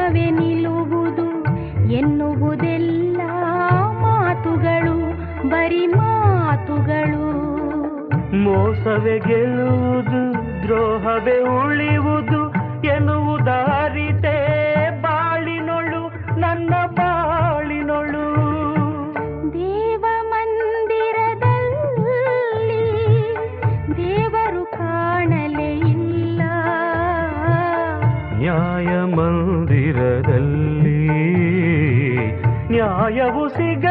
ಧರ್ಮವೇ ನಿಲ್ಲುವುದು ಎನ್ನುವುದೆಲ್ಲ ಮಾತುಗಳು, ಬರಿ ಮಾತುಗಳು. ಮೋಸವೇ ಗೆಲ್ಲುವುದು, ದ್ರೋಹವೇ ಉಳಿಯುವುದು ಎನ್ನುವುದಾರಿತೆ ಬಾಳಿನೊಳು, ನನ್ನ ಬಾಳಿನೊಳು. ದೇವ ಮಂದಿರದಲ್ಲಿ ದೇವರು ಕಾಣಲೇ ಇಲ್ಲ, ನ್ಯಾಯ ಮಂದಿರದಲ್ಲಿ ನ್ಯಾಯವು ಸಿಗ